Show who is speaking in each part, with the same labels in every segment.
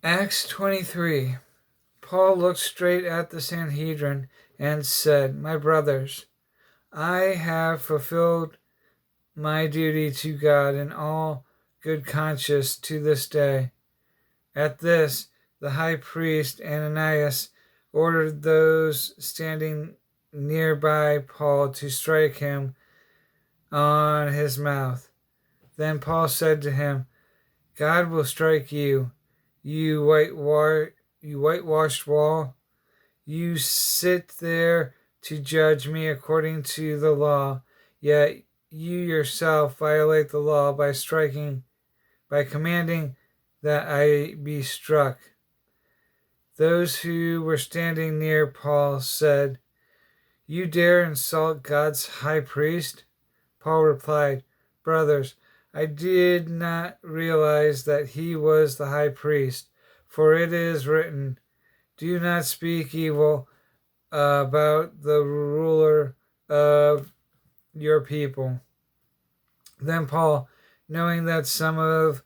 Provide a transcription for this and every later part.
Speaker 1: Acts 23. Paul looked straight at the Sanhedrin and said, "My brothers, I have fulfilled my duty to God in all good conscience to this day." At this, the high priest Ananias ordered those standing nearby Paul to strike him on his mouth. Then Paul said to him, "God will strike you, you whitewashed wall. You sit there to judge me according to the law, yet you yourself violate the law by commanding that I be struck." Those who were standing near Paul said, "You dare insult God's high priest?" Paul replied, "Brothers, I did not realize that he was the high priest, for it is written, 'Do not speak evil about the ruler of your people.'" Then Paul, knowing that some of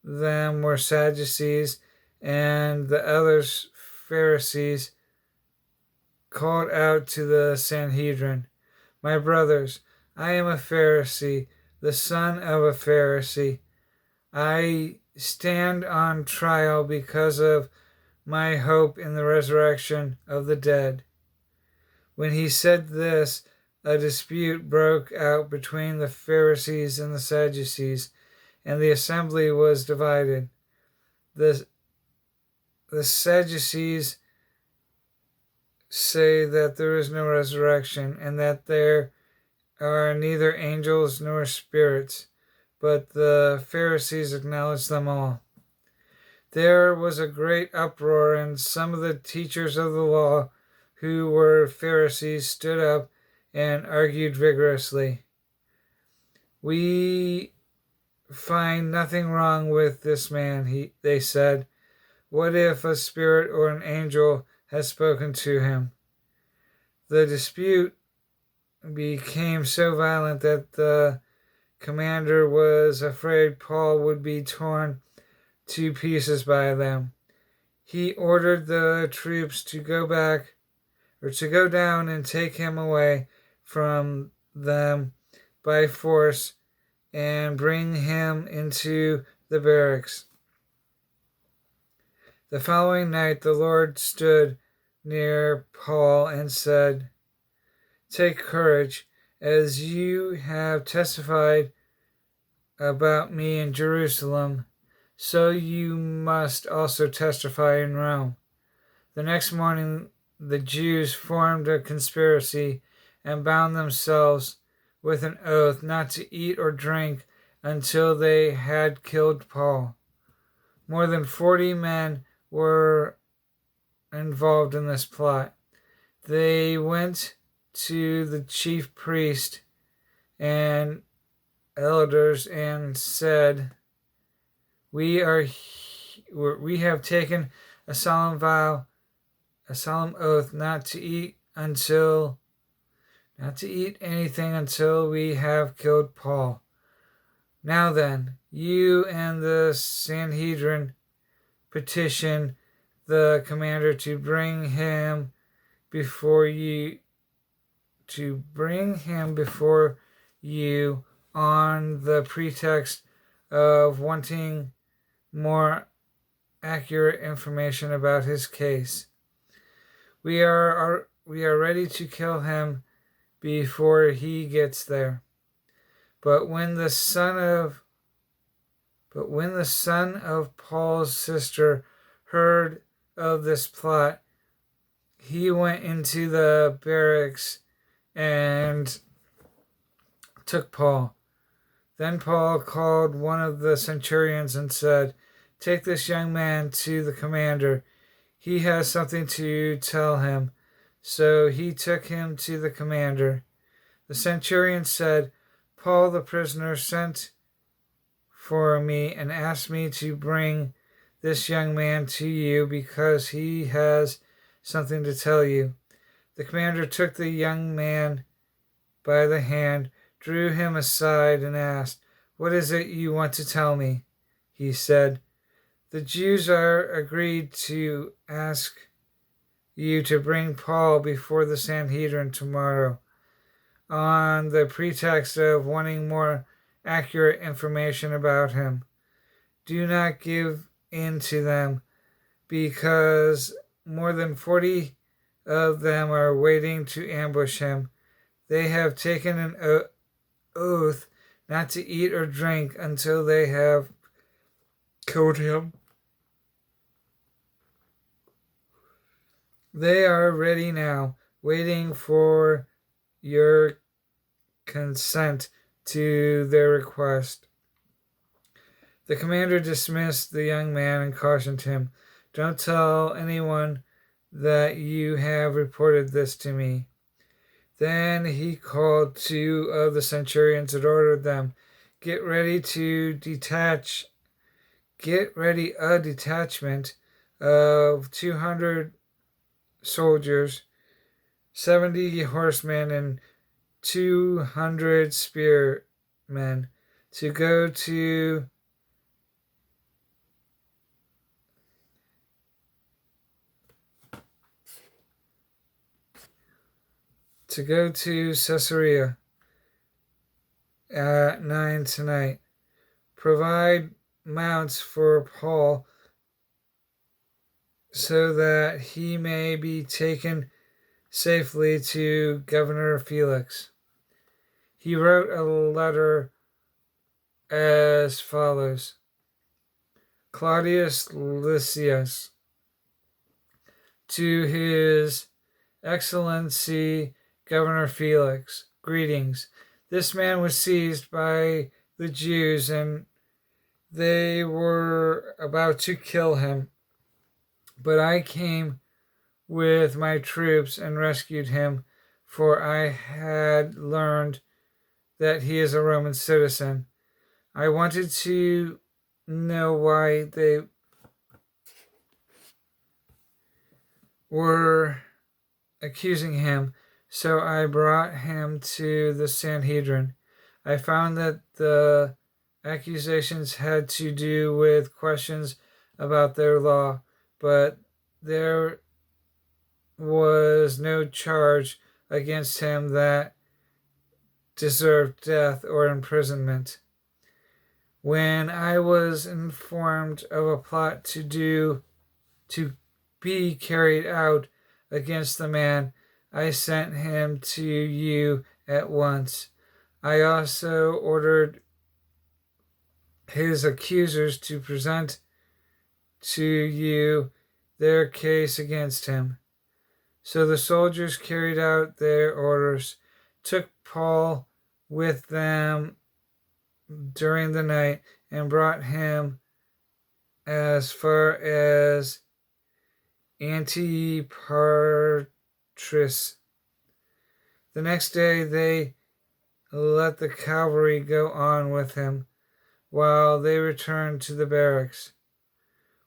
Speaker 1: them were Sadducees and the others Pharisees, called out to the Sanhedrin, "My brothers, I am a Pharisee, the son of a Pharisee. I stand on trial because of my hope in the resurrection of the dead." When he said this, a dispute broke out between the Pharisees and the Sadducees, and the assembly was divided. The Sadducees say that there is no resurrection and that there are neither angels nor spirits, but the Pharisees acknowledge them all. There was a great uproar, and some of the teachers of the law who were Pharisees stood up and argued vigorously. "We find nothing wrong with this man," they said. "What if a spirit or an angel has spoken to him?" The dispute became so violent that the commander was afraid Paul would be torn to pieces by them. He ordered the troops to go down and take him away from them by force and bring him into the barracks. The following night the Lord stood near Paul and said, "Take courage, as you have testified about me in Jerusalem, so you must also testify in Rome." The next morning the Jews formed a conspiracy and bound themselves with an oath not to eat or drink until they had killed Paul. More than 40 men were involved in this plot. They went to the chief priest and elders and said, we have taken a solemn vow, a solemn oath not to eat anything until we have killed Paul. Now then, you and the Sanhedrin petition the commander to bring him before you on the pretext of wanting more accurate information about his case. We are ready to kill him before he gets there. But when the son of Paul's sister heard of this plot, he went into the barracks and took Paul. Then Paul called one of the centurions and said, "Take this young man to the commander. He has something to tell him." So he took him to the commander. The centurion said, "Paul the prisoner sent for me and asked me to bring this young man to you because he has something to tell you." The commander took the young man by the hand, drew him aside, and asked, "What is it you want to tell me?" He said, The Jews are agreed to ask you to bring Paul before the Sanhedrin tomorrow on the pretext of wanting more accurate information about him. Do not give in to them, because more than 40 of them are waiting to ambush him. They have taken an oath not to eat or drink until they have killed him. They are ready now, waiting for your consent to their request. The commander dismissed the young man and cautioned him, "Don't tell anyone that you have reported this to me." Then he called 2 of the centurions and ordered them, Get ready a detachment of 200 soldiers, 70 horsemen, and 200 spearmen to go to Caesarea at 9 tonight. Provide mounts for Paul so that he may be taken safely to Governor Felix. He wrote a letter as follows: Claudius Lysias, to His Excellency Governor Felix, greetings. This man was seized by the Jews, and they were about to kill him. But I came with my troops and rescued him, for I had learned that he is a Roman citizen. I wanted to know why they were accusing him, so I brought him to the Sanhedrin. I found that the accusations had to do with questions about their law, but there was no charge against him that deserved death or imprisonment. When I was informed of a plot to be carried out against the man, I sent him to you at once. I also ordered his accusers to present to you their case against him. So the soldiers carried out their orders, took Paul with them during the night, and brought him as far as Antipatris. The next day they let the cavalry go on with him, while they returned to the barracks.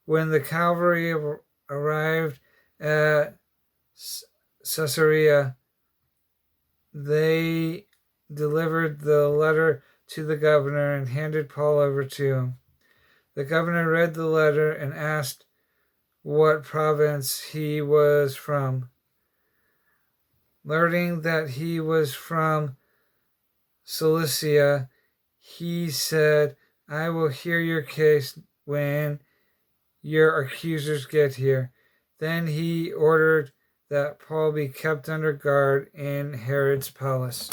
Speaker 1: When the cavalry arrived at Caesarea, they delivered the letter to the governor and handed Paul over to him. The governor read the letter and asked what province he was from. Learning that he was from Cilicia, he said, I will hear your case when your accusers get here. Then he ordered that Paul be kept under guard in Herod's palace.